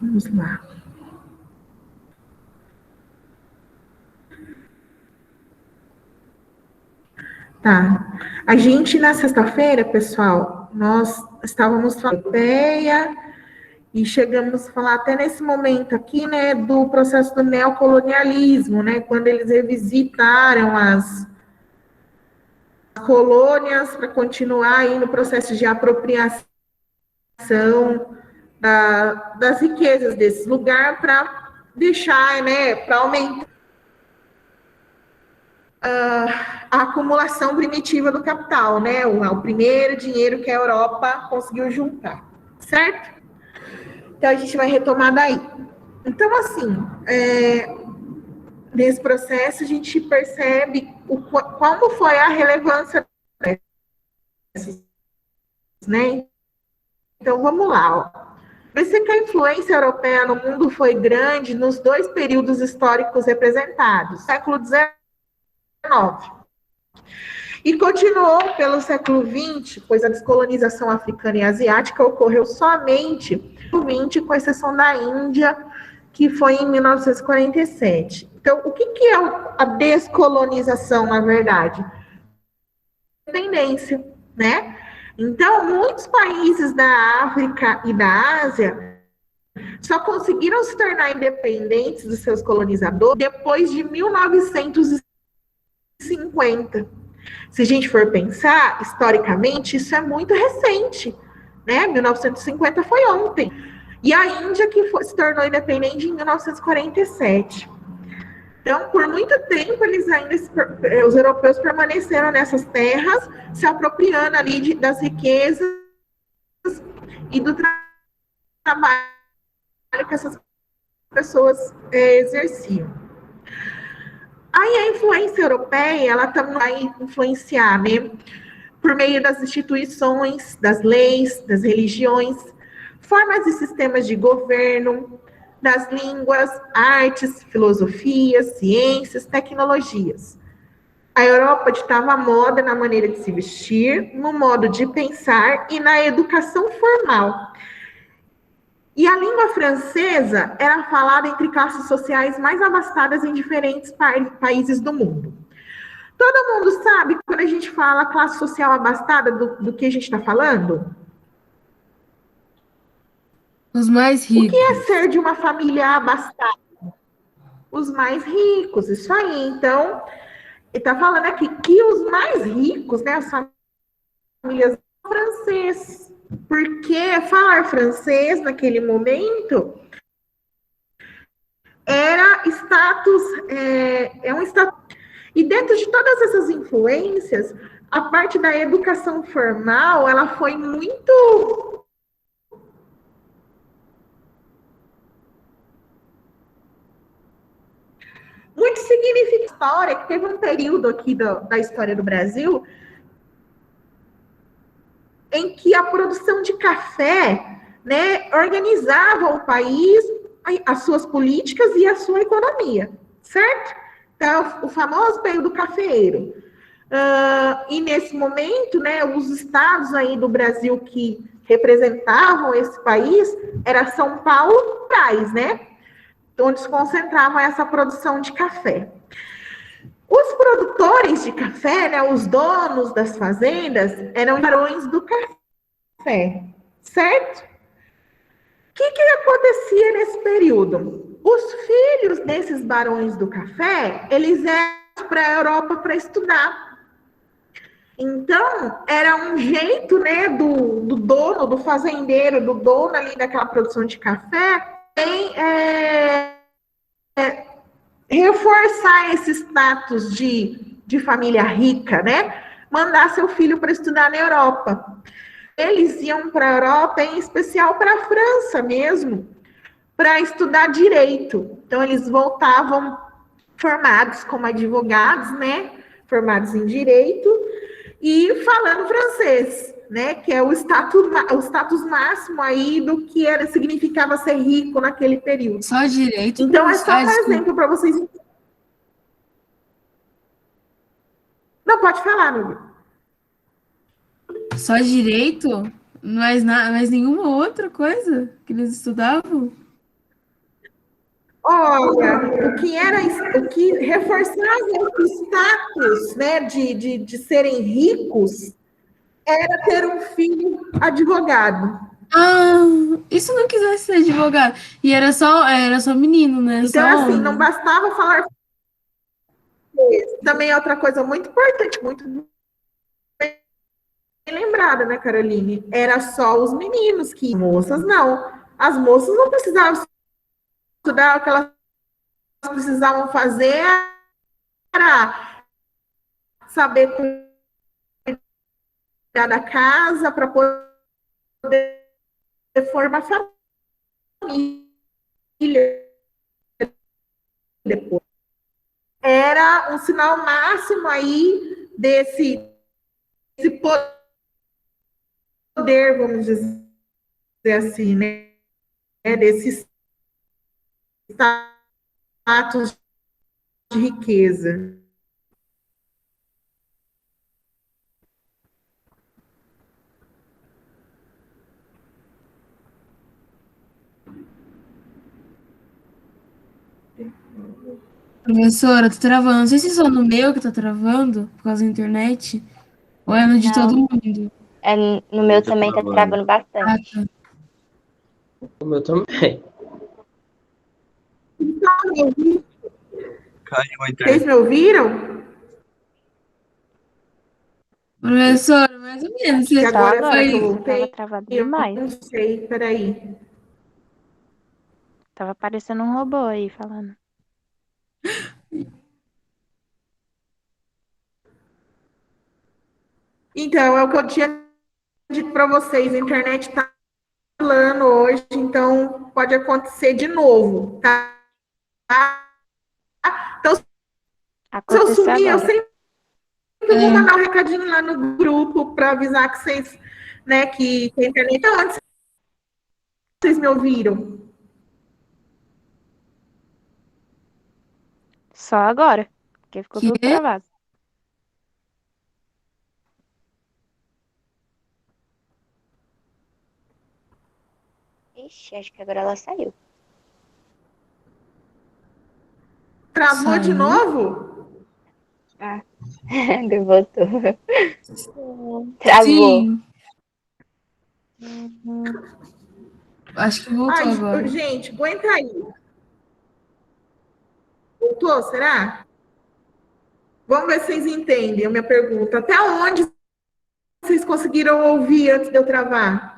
Vamos lá. Tá. A gente, na sexta-feira, pessoal, nós estávamos falando europeia e chegamos a falar até nesse momento aqui, né, do processo do neocolonialismo, né, quando eles revisitaram as colônias para continuar aí no processo de apropriação das riquezas desse lugar para deixar, né, para aumentar a acumulação primitiva do capital, né? O primeiro dinheiro que a Europa conseguiu juntar, certo? Então a gente vai retomar daí. Então, assim, nesse processo a gente percebe como foi a relevância dessas, né? Então vamos lá. Ó. Parece que a influência europeia no mundo foi grande nos dois períodos históricos representados, século XIX. E continuou pelo século XX, pois a descolonização africana e asiática ocorreu somente no século XX, com exceção da Índia, que foi em 1947. Então, o que é a descolonização, na verdade? Independência, né? Então, muitos países da África e da Ásia só conseguiram se tornar independentes dos seus colonizadores depois de 1950. Se a gente for pensar, historicamente, isso é muito recente, né? 1950 foi ontem. E a Índia que se tornou independente em 1947. Então, por muito tempo, eles ainda, os europeus permaneceram nessas terras, se apropriando ali das riquezas e do trabalho que essas pessoas exerciam. Aí a influência europeia, ela também vai influenciar, né? Por meio das instituições, das leis, das religiões, formas e sistemas de governo, das línguas, artes, filosofias, ciências, tecnologias. A Europa ditava a moda na maneira de se vestir, no modo de pensar e na educação formal. E a língua francesa era falada entre classes sociais mais abastadas em diferentes países do mundo. Todo mundo sabe quando a gente fala classe social abastada do que a gente está falando? Os mais O que é ricos. ser de uma família abastada? Os mais ricos, isso aí. Então, ele está falando aqui que os mais ricos, né, as famílias francês, porque falar francês naquele momento era status, um status. E dentro de todas essas influências, a parte da educação formal, ela foi muito significatória, que teve um período aqui da história do Brasil em que a produção de café, né, organizava o país, as suas políticas e a sua economia, certo? Então, o famoso período cafeeiro. E nesse momento, né, os estados aí do Brasil que representavam esse país era São Paulo e Goiás, né? Onde se concentrava essa produção de café. Os produtores de café, né, os donos das fazendas, eram barões do café, certo? O que acontecia nesse período? Os filhos desses barões do café, eles eram para a Europa para estudar. Então, era um jeito, né, do dono, do fazendeiro, do dono ali daquela produção de café, em reforçar esse status de família rica, né? Mandar seu filho para estudar na Europa. Eles iam para a Europa, em especial para a França mesmo, para estudar direito. Então, eles voltavam formados como advogados, né? Formados em direito e falando francês, né? Que é o status máximo aí do que era, significava ser rico naquele período. Só direito, Então, é professor? só Ah, um desculpa. exemplo para vocês. Não, pode falar, meu. Só direito? Mais nenhuma outra coisa que eles estudavam? Olha, o que reforçava o status, né, de serem ricos era ter um filho advogado. Ah, e se não quisesse ser advogado? E era só menino, né? Então, Só assim, não homem. bastava falar português. Também é outra coisa muito importante, muito bem lembrada, né, Caroline? Era só os meninos que moças não. As moças não precisavam estudar, o que elas precisavam fazer era saber cuidar da casa para poder formar família depois. Era um sinal máximo aí desse poder, vamos dizer assim, né? Desse status de riqueza. Professora, tô travando. Não sei se é só no meu que tá travando, por causa da internet, ou é no de todo Não, mundo. no meu também tá travando Ah, bastante. tá. O meu também. Caiu a Vocês internet. me ouviram? Professora, mais ou menos. Que Você Só agora, será agora que eu que tava voltei? travado Eu demais. não sei, peraí. Tava parecendo um robô aí falando. Então, é o que eu tinha dito para vocês, a internet está falando hoje, então pode acontecer de novo, tá? Então, se eu Aconteceu sumir, eu agora. sempre vou É, mandar um recadinho lá no grupo para avisar que vocês, né, que a internet tá antes, vocês me ouviram. Só agora. Porque ficou que tudo travado. Ixi, acho que agora ela saiu. Travou de saiu. novo? Ah, agora voltou. Travou. Sim, acho que voltou Ai, agora. gente, aguenta aí. Voltou, será? Vamos ver se vocês entendem a minha pergunta. Até onde vocês conseguiram ouvir antes de eu travar?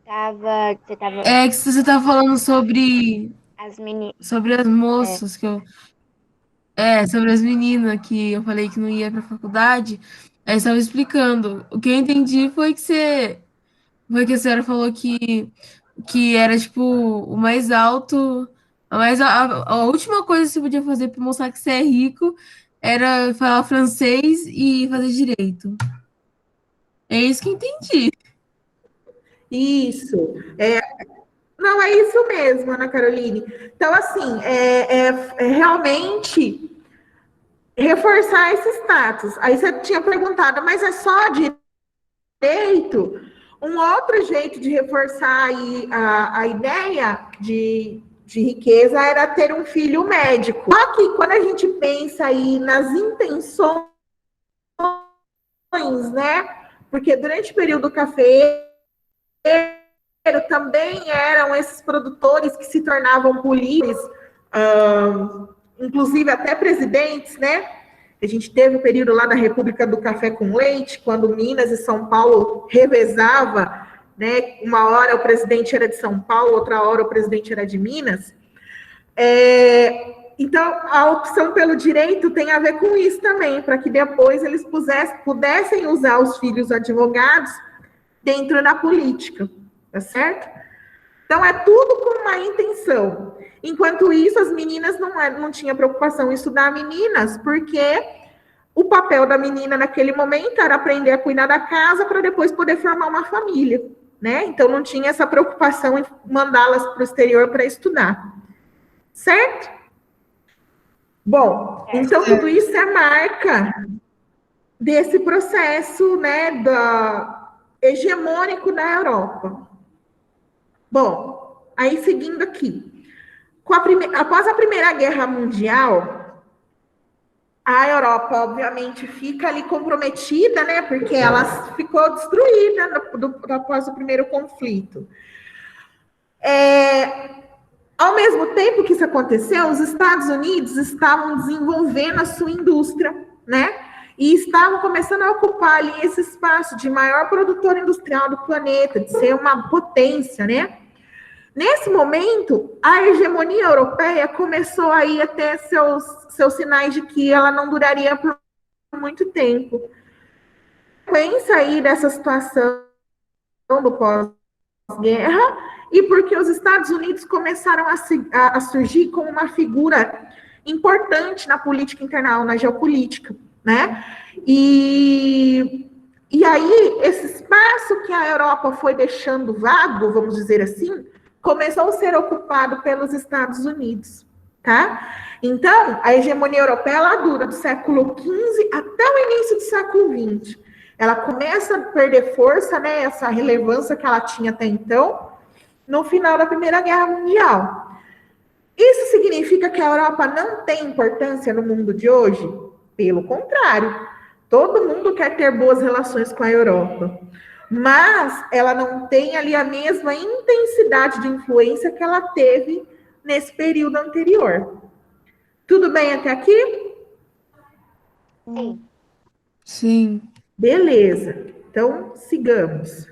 Você tava. É que você tá falando sobre, As meni. sobre as É, moças que eu. É, sobre as meninas que eu falei que não ia pra faculdade. Aí estava explicando. O que eu entendi foi que a senhora falou que era tipo o mais alto. A última coisa que você podia fazer para mostrar que você é rico era falar francês e fazer direito. É isso que eu entendi. Isso. Não, é isso mesmo, Ana Caroline. Então, assim, é realmente reforçar esse status. Aí você tinha perguntado, mas é só direito? Um outro jeito de reforçar aí a ideia de riqueza era ter um filho médico. Só que quando a gente pensa aí nas intenções, né? Porque durante o período cafeeiro também eram esses produtores que se tornavam políticos, inclusive até presidentes, né? A gente teve o período lá da República do Café com Leite, quando Minas e São Paulo revezava, né? Uma hora o presidente era de São Paulo, outra hora o presidente era de Minas. Então, a opção pelo direito tem a ver com isso também, para que depois eles pudessem usar os filhos advogados dentro da política, tá certo? Então, é tudo com uma intenção. Enquanto isso, as meninas não tinham preocupação em estudar meninas, porque o papel da menina naquele momento era aprender a cuidar da casa para depois poder formar uma família, né? Então, não tinha essa preocupação em mandá-las para o exterior para estudar, certo? Bom, então tudo isso é marca desse processo, né, hegemônico da Europa. Bom, aí seguindo aqui. Após a Primeira Guerra Mundial, a Europa, obviamente, fica ali comprometida, né? Porque ela ficou destruída após o primeiro conflito. Ao mesmo tempo que isso aconteceu, os Estados Unidos estavam desenvolvendo a sua indústria, né? E estavam começando a ocupar ali esse espaço de maior produtor industrial do planeta, de ser uma potência, né? Nesse momento, a hegemonia europeia começou aí a ter seus sinais de que ela não duraria por muito tempo. Consequência aí dessa situação do pós-guerra, e porque os Estados Unidos começaram a surgir como uma figura importante na política internacional, na geopolítica, né? E aí, esse espaço que a Europa foi deixando vago, vamos dizer assim, começou a ser ocupado pelos Estados Unidos, tá? Então, a hegemonia europeia, ela dura do século XV até o início do século XX. Ela começa a perder força, né, essa relevância que ela tinha até então, no final da Primeira Guerra Mundial. Isso significa que a Europa não tem importância no mundo de hoje? Pelo contrário, todo mundo quer ter boas relações com a Europa. Mas ela não tem ali a mesma intensidade de influência que ela teve nesse período anterior. Tudo bem até aqui? Sim. Sim. Beleza. Então, sigamos.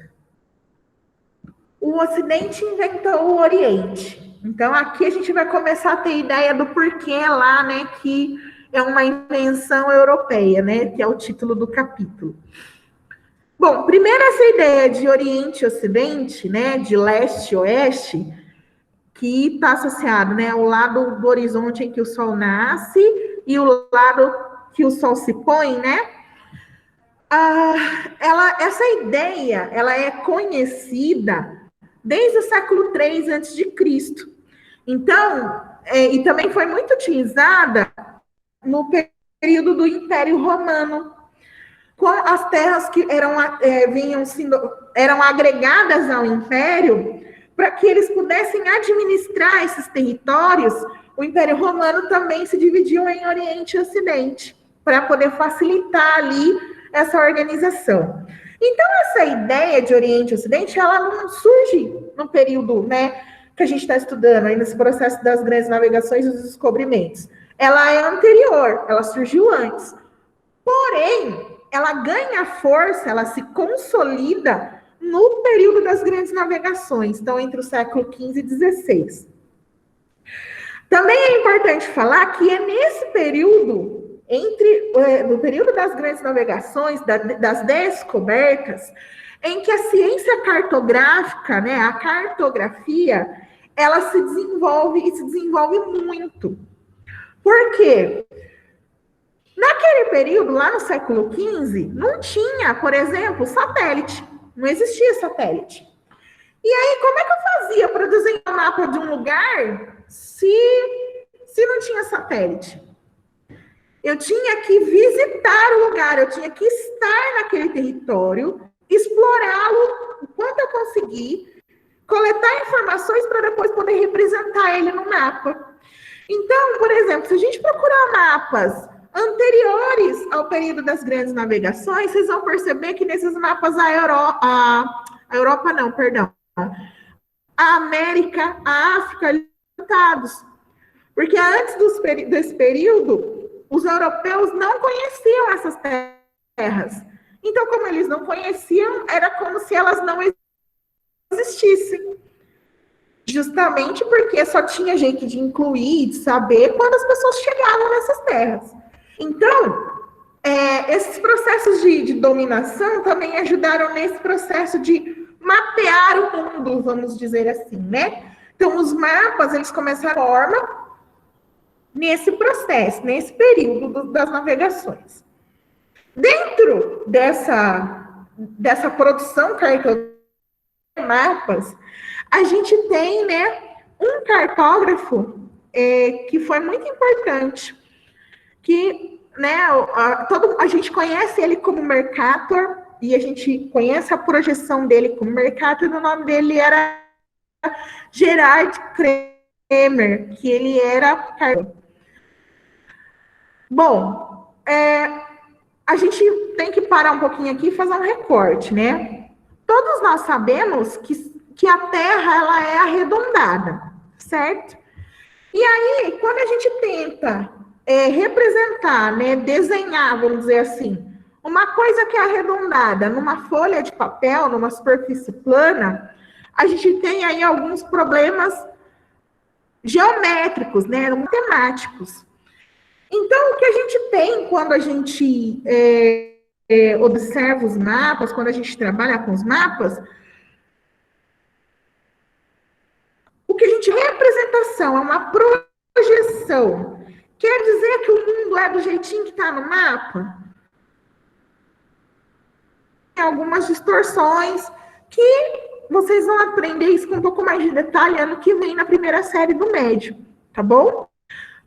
O Ocidente inventou o Oriente. Então, aqui a gente vai começar a ter ideia do porquê lá, né, que é uma invenção europeia, né, que é o título do capítulo. Bom, primeiro essa ideia de Oriente e Ocidente, né, de leste e oeste, que está associado, né, ao lado do horizonte em que o Sol nasce e o lado que o Sol se põe, né? Essa ideia, ela é conhecida desde o século III a.C. Então, e também foi muito utilizada no período do Império Romano, com as terras que eram agregadas ao Império, para que eles pudessem administrar esses territórios. O Império Romano também se dividiu em Oriente e Ocidente, para poder facilitar ali essa organização. Então, essa ideia de Oriente e Ocidente, ela não surge no período, né, que a gente está estudando, aí nesse processo das grandes navegações e dos descobrimentos. Ela é anterior, ela surgiu antes. Porém, ela ganha força, ela se consolida no período das grandes navegações, então entre o século XV e XVI. Também é importante falar que é nesse período, no período das grandes navegações, das descobertas, em que a ciência cartográfica, né, a cartografia, ela se desenvolve e se desenvolve muito. Por quê? Naquele período, lá no século XV, não tinha, por exemplo, satélite. Não existia satélite. E aí, como é que eu fazia para desenhar um mapa de um lugar se não tinha satélite? Eu tinha que visitar o lugar, eu tinha que estar naquele território, explorá-lo o quanto eu conseguir, coletar informações para depois poder representar ele no mapa. Então, por exemplo, se a gente procurar mapas anteriores ao período das grandes navegações, vocês vão perceber que nesses mapas a América, a África, limitados. Porque antes desse período, os europeus não conheciam essas terras. Então, como eles não conheciam, era como se elas não existissem. Justamente porque só tinha jeito de incluir, de saber quando as pessoas chegavam nessas terras. Então, esses processos de dominação também ajudaram nesse processo de mapear o mundo, vamos dizer assim, né? Então, os mapas, eles começaram a forma nesse processo, nesse período das navegações. Dentro dessa produção cartográfica de mapas, a gente tem, né, um cartógrafo que foi muito importante, que, né, a gente conhece ele como Mercator, e a gente conhece a projeção dele como Mercator, e o nome dele era Gerard Kremers. Temer, que ele era... Bom, a gente tem que parar um pouquinho aqui e fazer um recorte, né? Todos nós sabemos que a Terra ela é arredondada, certo? E aí, quando a gente tenta representar, né, desenhar, vamos dizer assim, uma coisa que é arredondada numa folha de papel, numa superfície plana, a gente tem aí alguns problemas geométricos, né, matemáticos. Então, o que a gente tem quando a gente observa os mapas, quando a gente trabalha com os mapas, o que a gente representação é uma projeção. Quer dizer que o mundo é do jeitinho que está no mapa? Tem algumas distorções que vocês vão aprender isso com um pouco mais de detalhe ano que vem na primeira série do médio, tá bom?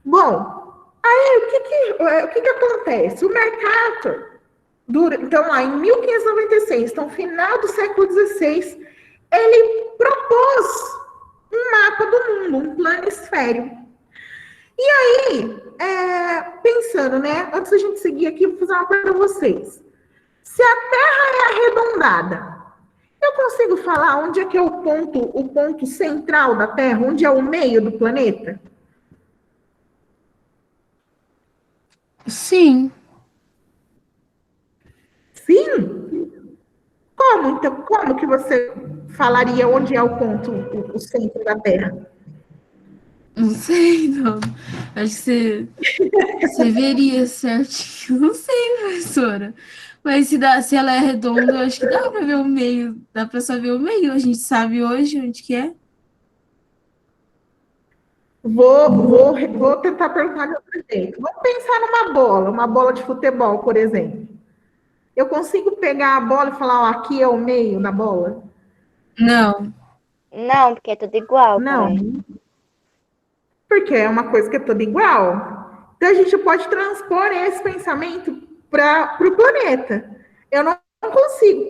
Bom, aí o que acontece? O Mercator, então lá em 1596, então final do século XVI, ele propôs um mapa do mundo, um planisfério. E aí, pensando, né? Antes da gente seguir aqui, vou fazer uma pergunta para vocês. Se a Terra é arredondada, eu consigo falar onde é que é o ponto central da Terra, onde é o meio do planeta? Sim. Sim? Como? Então, como que você falaria onde é o ponto, o centro da Terra? Não sei, não. Acho que você veria certinho. Não sei, professora. Mas se ela é redonda, eu acho que dá pra ver o meio. Dá pra só ver o meio. A gente sabe hoje onde que é. Vou tentar perguntar de outro jeito. Vamos pensar uma bola de futebol, por exemplo. Eu consigo pegar a bola e falar, ó, aqui é o meio da bola? Não. Não, porque é tudo igual, Não. pai. Porque é uma coisa que é toda igual. Então, a gente pode transpor esse pensamento para o planeta. Eu não consigo,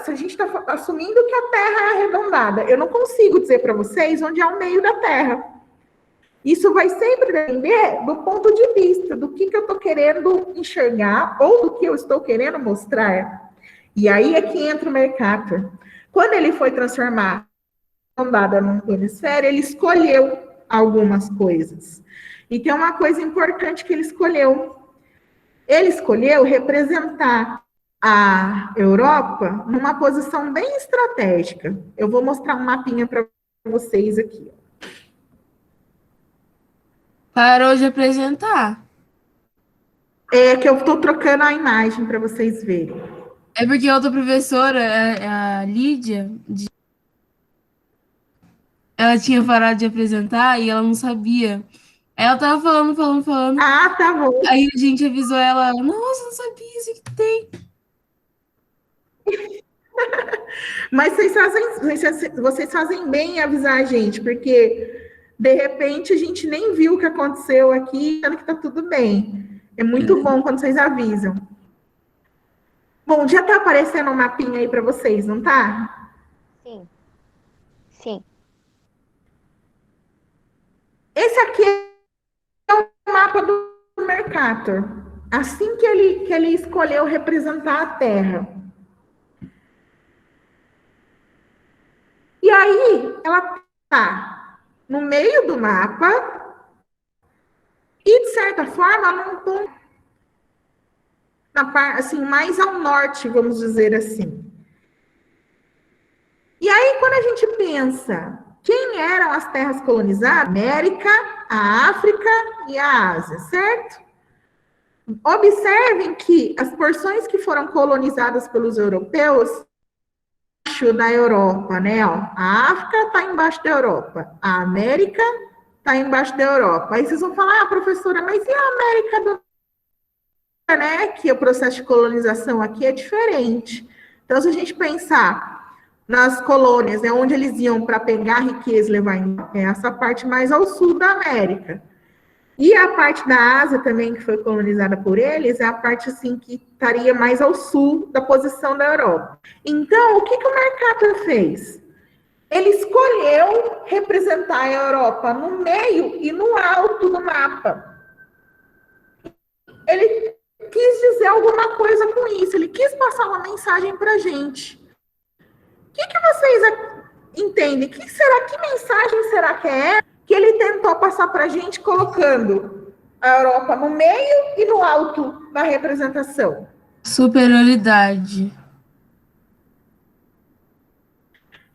se a gente está assumindo que a Terra é arredondada, eu não consigo dizer para vocês onde é o meio da Terra. Isso vai sempre depender do ponto de vista, do que eu estou querendo enxergar ou do que eu estou querendo mostrar. E aí é que entra o Mercator. Quando ele foi transformar a arredondada num planisfério, ele escolheu algumas coisas. E tem uma coisa importante que ele escolheu. Ele escolheu representar a Europa numa posição bem estratégica. Eu vou mostrar um mapinha para vocês aqui. Parou de apresentar. É que eu estou trocando a imagem para vocês verem. É porque a outra professora, a Lídia, ela tinha parado de apresentar e ela não sabia. Ela tava falando. Ah, tá bom. Aí a gente avisou ela, nossa, não sabia isso que tem. Mas vocês fazem bem em avisar a gente, porque de repente a gente nem viu o que aconteceu aqui, achando que tá tudo bem. É muito bom quando vocês avisam. Bom, já tá aparecendo um mapinha aí para vocês, não tá? Sim. Sim. Esse aqui é o mapa do Mercator. Assim que ele escolheu representar a Terra. E aí, ela tá no meio do mapa e, de certa forma, num ponto assim, mais ao norte, vamos dizer assim. E aí, quando a gente pensa quem eram as terras colonizadas, a América, a África e a Ásia, certo? Observem que as porções que foram colonizadas pelos europeus embaixo da Europa, né? Ó, a África está embaixo da Europa, a América está embaixo da Europa. Aí vocês vão falar, professora, mas e a América do Norte, né? Que o processo de colonização aqui é diferente. Então, se a gente pensar nas colônias, né, onde eles iam para pegar riqueza e levar essa parte mais ao sul da América. E a parte da Ásia também, que foi colonizada por eles, é a parte assim que estaria mais ao sul da posição da Europa. Então, o que o Mercator fez? Ele escolheu representar a Europa no meio e no alto do mapa. Ele quis dizer alguma coisa com isso, ele quis passar uma mensagem para a gente. O que vocês entendem? Que mensagem será que é que ele tentou passar para a gente colocando a Europa no meio e no alto da representação? Superioridade.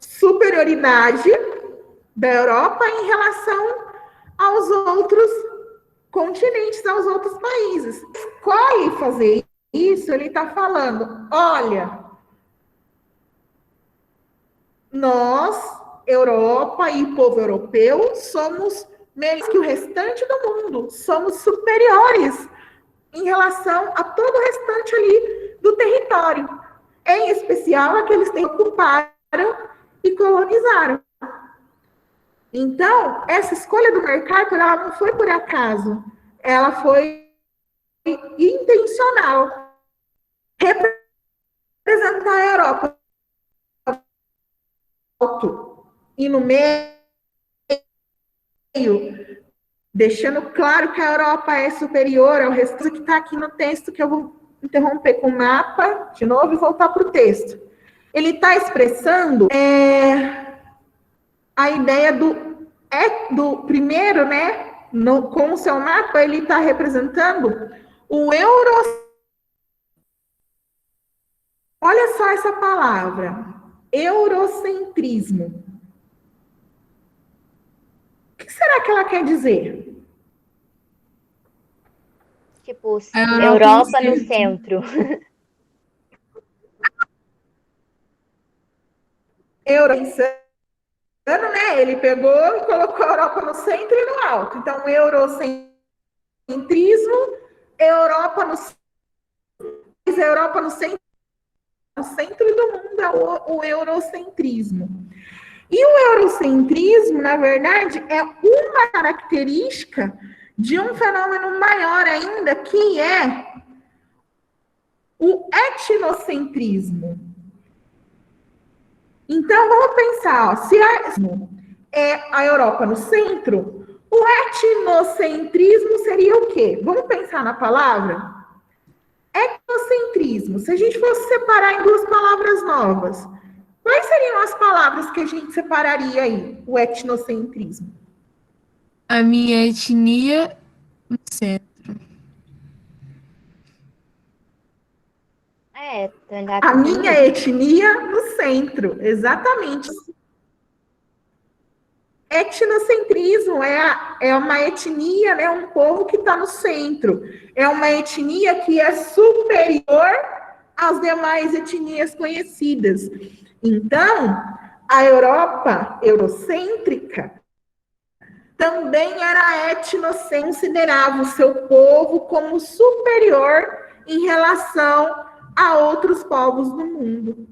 Superioridade da Europa em relação aos outros continentes, aos outros países. Escolhe fazer isso, ele está falando, olha, nós, Europa e povo europeu, somos melhores que o restante do mundo, somos superiores em relação a todo o restante ali do território, em especial aqueles que ocuparam e colonizaram. Então, essa escolha do Mercator, ela não foi por acaso, ela foi intencional. Representar a Europa alto e no meio, deixando claro que a Europa é superior ao resto que está aqui no texto, que eu vou interromper com o mapa de novo e voltar para o texto. Ele está expressando a ideia do primeiro, né? Com o seu mapa, ele está representando o euro. Olha só essa palavra, eurocentrismo. O que será que ela quer dizer? Tipo, A Europa no centro. Pensando, né? Ele pegou e colocou a Europa no centro e no alto. Então, eurocentrismo, Europa no centro do mundo é o eurocentrismo. E o eurocentrismo, na verdade, é uma característica de um fenômeno maior ainda, que é o etnocentrismo. Então, vamos pensar, ó, se a Europa no centro, o etnocentrismo seria o quê? Vamos pensar na palavra? Etnocentrismo. Se a gente fosse separar em duas palavras novas, quais seriam as palavras que a gente separaria aí, o etnocentrismo? A minha etnia no centro. A minha etnia no centro, exatamente. Etnocentrismo é uma etnia, né, um povo que está no centro. É uma etnia que é superior às demais etnias conhecidas. Então, a Europa eurocêntrica também era etnocêntrica, considerava o seu povo como superior em relação a outros povos do mundo.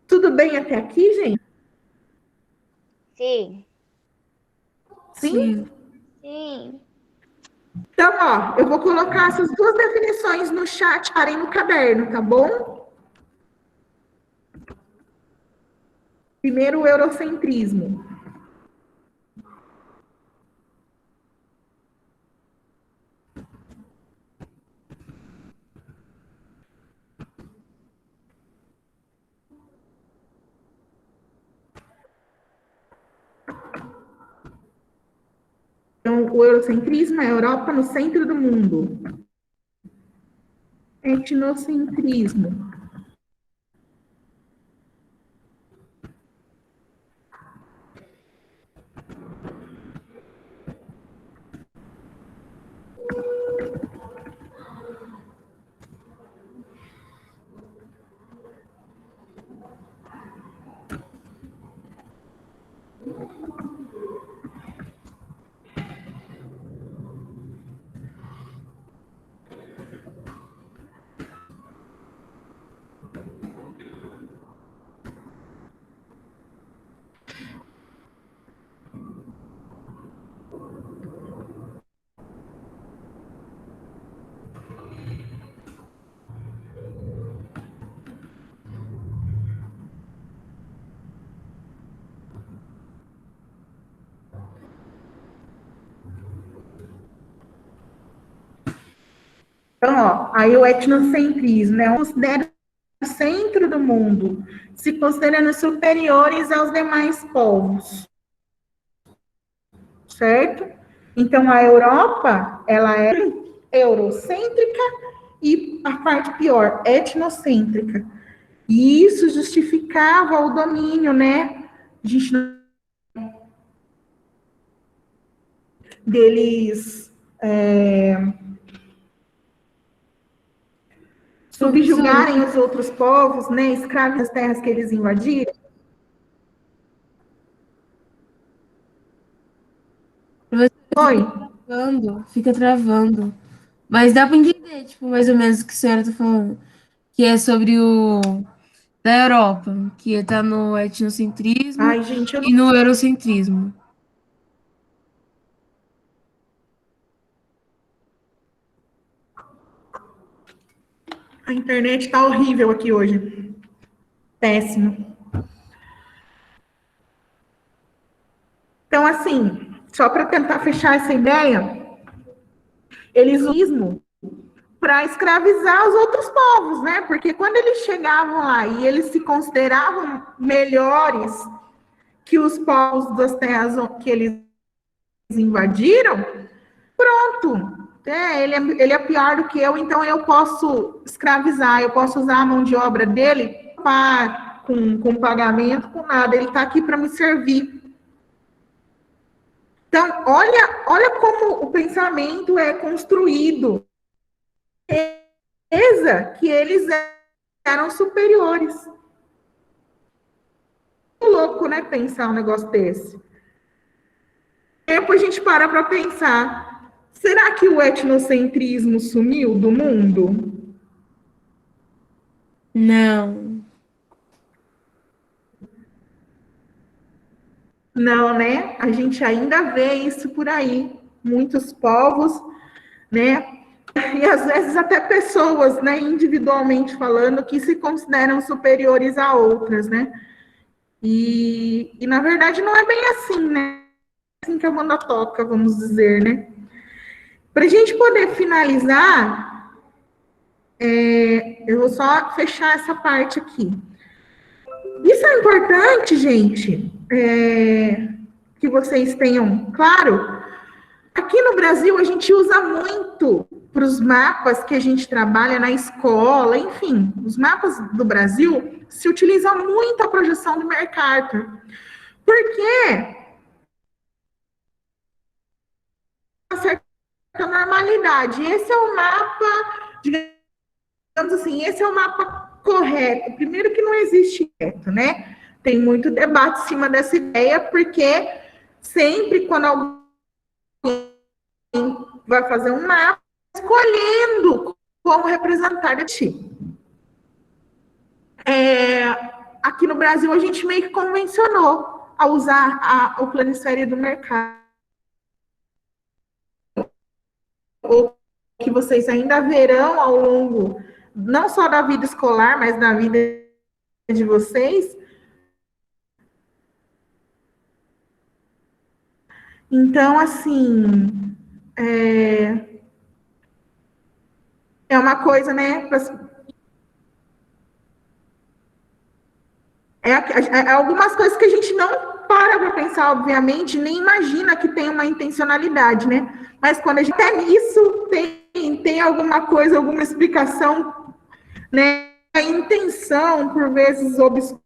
Tudo bem até aqui, gente? Sim. Sim? Sim. Então, ó, eu vou colocar essas duas definições no chat, parem no caderno, tá bom? Primeiro, o eurocentrismo. Então, o eurocentrismo é a Europa no centro do mundo. Etnocentrismo. Então, ó, aí o etnocentrismo, né? Considera o centro do mundo, se considerando superiores aos demais povos, certo? Então, a Europa, ela é eurocêntrica e a parte pior, etnocêntrica. E isso justificava o domínio, né? A gente deles subjugarem os outros povos, né? Escravos das terras que eles invadiram. Oi? Fica travando. Mas dá pra entender, tipo, mais ou menos o que a senhora tá falando. Que é sobre o da Europa, que tá no etnocentrismo Ai, gente, eu não... e no eurocentrismo. A internet tá horrível aqui hoje. Péssimo. Então, assim, só para tentar fechar essa ideia, eles usam para escravizar os outros povos, né? Porque quando eles chegavam lá e eles se consideravam melhores que os povos das terras que eles invadiram, pronto. Ele é pior do que eu, então eu posso escravizar, eu posso usar a mão de obra dele com pagamento, com nada. Ele está aqui para me servir. Então, olha como o pensamento é construído. Que eles eram superiores. É louco, né, pensar um negócio desse. Depois a gente para pensar, será que o etnocentrismo sumiu do mundo? Não. Não, né? A gente ainda vê isso por aí. Muitos povos, né? E às vezes até pessoas, né, individualmente falando, que se consideram superiores a outras, né? E na verdade não é bem assim, né? Assim que a banda toca, vamos dizer, né? Para a gente poder finalizar, eu vou só fechar essa parte aqui. Isso é importante, gente, que vocês tenham claro. Aqui no Brasil, a gente usa muito para os mapas que a gente trabalha na escola, enfim, os mapas do Brasil se utiliza muito a projeção do Mercator. Por quê? Uma certa normalidade. Esse é o mapa, digamos assim, esse é o mapa correto. Primeiro que não existe correto, né? Tem muito debate em cima dessa ideia, porque sempre quando alguém vai fazer um mapa, escolhendo como representar de ti. Aqui no Brasil, a gente meio que convencionou a usar o planisfério do mercado. Ou que vocês ainda verão ao longo, não só da vida escolar, mas da vida de vocês. Então, assim, é uma coisa, né? Algumas coisas que a gente não para pensar, obviamente, nem imagina que tem uma intencionalidade, né? Mas quando a gente até nisso tem alguma coisa, alguma explicação, né? A intenção, por vezes, obscura,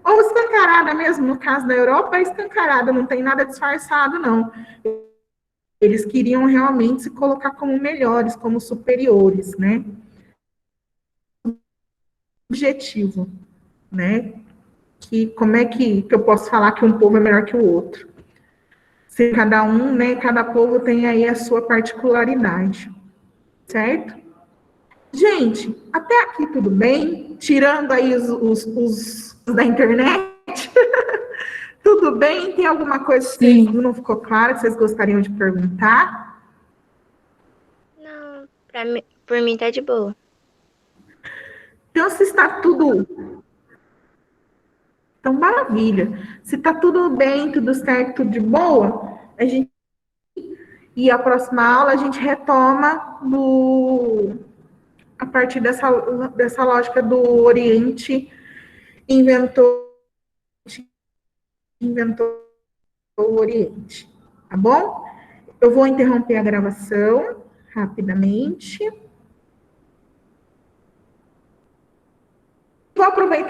ou escancarada mesmo, no caso da Europa, é escancarada, não tem nada disfarçado, não. Eles queriam realmente se colocar como melhores, como superiores, né? Objetivo, né? Como é que eu posso falar que um povo é melhor que o outro? Se cada um, né, cada povo tem aí a sua particularidade, certo? Gente, até aqui tudo bem? Tirando aí os da internet, tudo bem? Tem alguma coisa que não ficou clara que vocês gostariam de perguntar? Não, por mim tá de boa. Então, se está tudo... Então, maravilha. Se está tudo bem, tudo certo, tudo de boa, a gente... E a próxima aula a gente retoma a partir dessa lógica do Oriente inventou o Oriente, tá bom? Eu vou interromper a gravação rapidamente. Vou aproveitar